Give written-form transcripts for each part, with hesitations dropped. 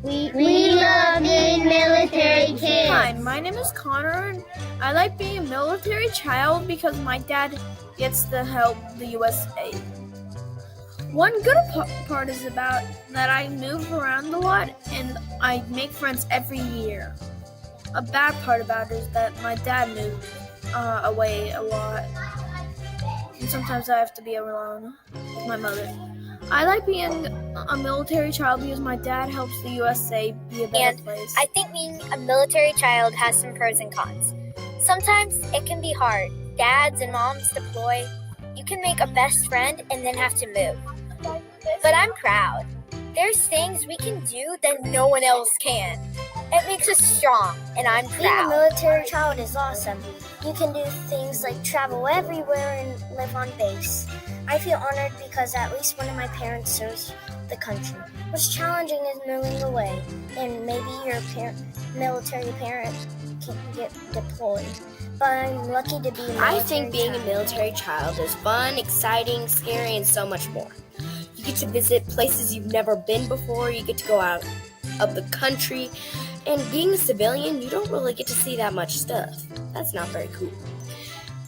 We love being military kids. Hi, my name is Connor, and I like being a military child because my dad gets to help the USA. One good part is about that I move around a lot and I make friends every year. A bad part about it is that my dad moved away a lot, and sometimes I have to be alone with my mother. I like being a military child because my dad helps the USA be a better place. I think being a military child has some pros and cons. Sometimes it can be hard. Dads and moms deploy. You can make a best friend and then have to move. But I'm proud. There's things we can do that no one else can. It makes us strong, and I'm proud. Being a military child is awesome. You can do things like travel everywhere and live on base. I feel honored because at least one of my parents serves the country. What's challenging is moving away, and maybe your military parents can get deployed. But I'm lucky to be a military I think being child. a military child is fun, exciting, scary, and so much more. You get to visit places you've never been before. You get to go out of the country. And being a civilian, you don't really get to see that much stuff. That's not very cool.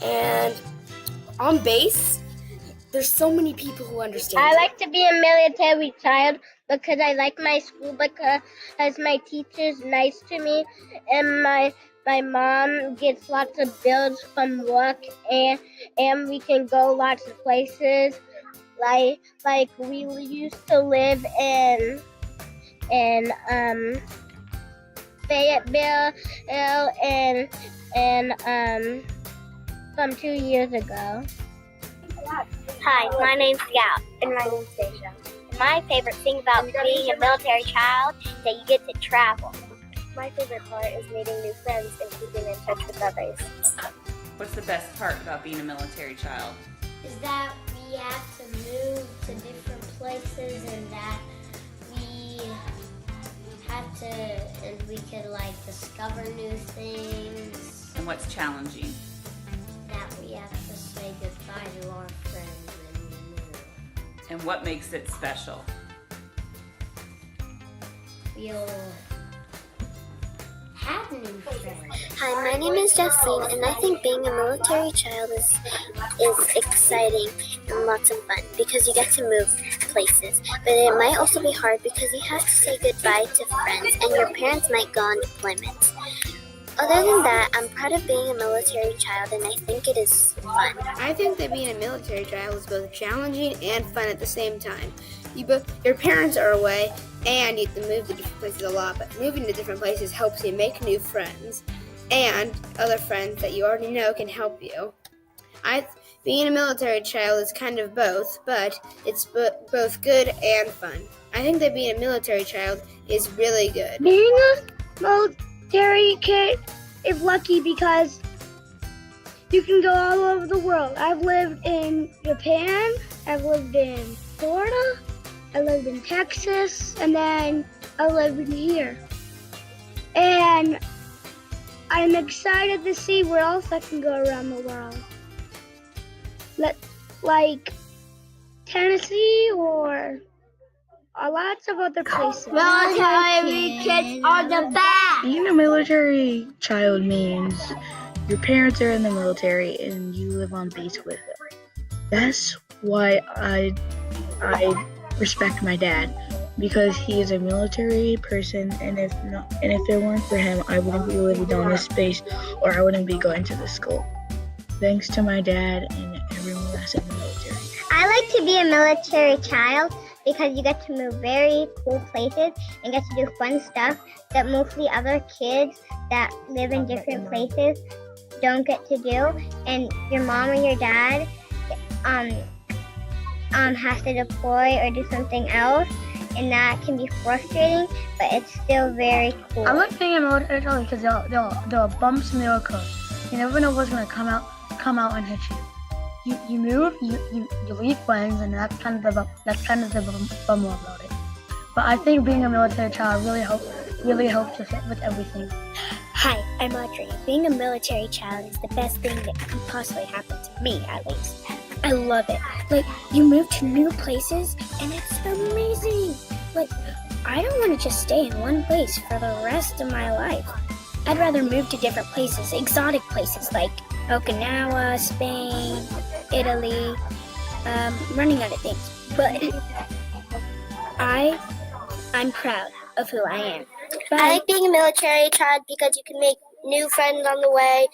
And on base, there's so many people who understand. I like to be a military child because I like my school, because my teacher's nice to me, and my mom gets lots of bills from work, and we can go lots of places. Like we used to live in Fayetteville and from 2 years ago. Hi, my name's Scout. And my name's Deja. My favorite thing about being a military child is that you get to travel. My favorite part is meeting new friends and keeping in touch with others. What's the best part about being a military child? Is that we have to move to different places and that we have to, and we could discover new things, And what's challenging? that we have to say goodbye to our friends when we move. And what makes it special? We'll have new friends. Hi, my name is Justine, and I think being a military child is exciting and lots of fun because you get to move places. But it might also be hard because you have to say goodbye to friends, and your parents might go on deployment. Other than that, I'm proud of being a military child, and I think it is fun. I think that being a military child is both challenging and fun at the same time. Your parents are away, and you have to move to different places a lot, but moving to different places helps you make new friends, and other friends that you already know can help you. Being a military child is kind of both, but it's both good and fun. I think that being a military child is really good. Being a military kid is lucky because you can go all over the world. I've lived in Japan, I've lived in Florida, I lived in Texas, and then I live in here. And I'm excited to see where else I can go around the world. Like Tennessee or lots of other places. Military kids are the best! Being a military child means your parents are in the military and you live on base with them. That's why I respect my dad, because he is a military person, and if it weren't for him, I wouldn't be living on this base, or I wouldn't be going to this school. Thanks to my dad and everyone that's in the military. I like to be a military child because you get to move very cool places and get to do fun stuff that mostly other kids that live in different places don't get to do. And your mom or your dad has to deploy or do something else, and that can be frustrating, but it's still very cool. I like being a military child because there are bumps in the road. You never know what's gonna come out and hit you. You move, you leave friends, and that's kind of the bummer about it. But I think being a military child really helps with everything. Hi, I'm Audrey. Being a military child is the best thing that could possibly happen to me, at least. I love it. You move to new places, and it's amazing. I don't want to just stay in one place for the rest of my life. I'd rather move to different places, exotic places like Okinawa, Spain, Italy. Running out of things, but I'm proud of who I am. But I like being a military child because you can make new friends on the way,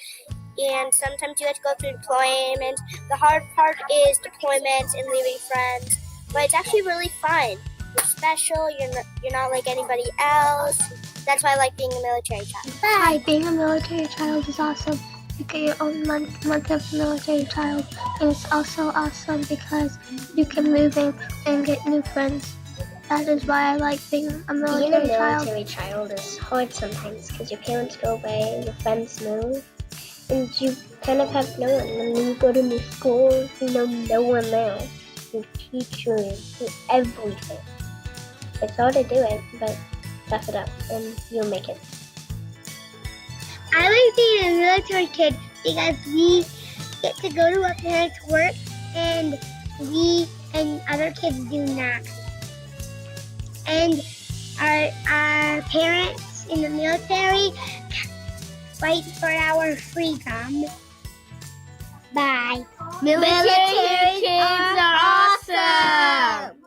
and sometimes you have to go through deployment. The hard part is deployment and leaving friends, but it's actually really fun. You're special. You're not like anybody else. That's why I like being a military child. Hi, being a military child is awesome. You get your own month of military child, and it's also awesome because you can move in and get new friends. That is why I like being a military child. Being a military child is hard sometimes because your parents go away and your friends move, and you kind of have no one. And when you go to new school, you know no one there. Your teachers, do everything. It's hard to do it, but tough it up, and you'll make it. I like being a military kid because we get to go to our parents' work, and we and other kids do not. And our parents in the military fight for our freedom. Bye. Military kids are awesome!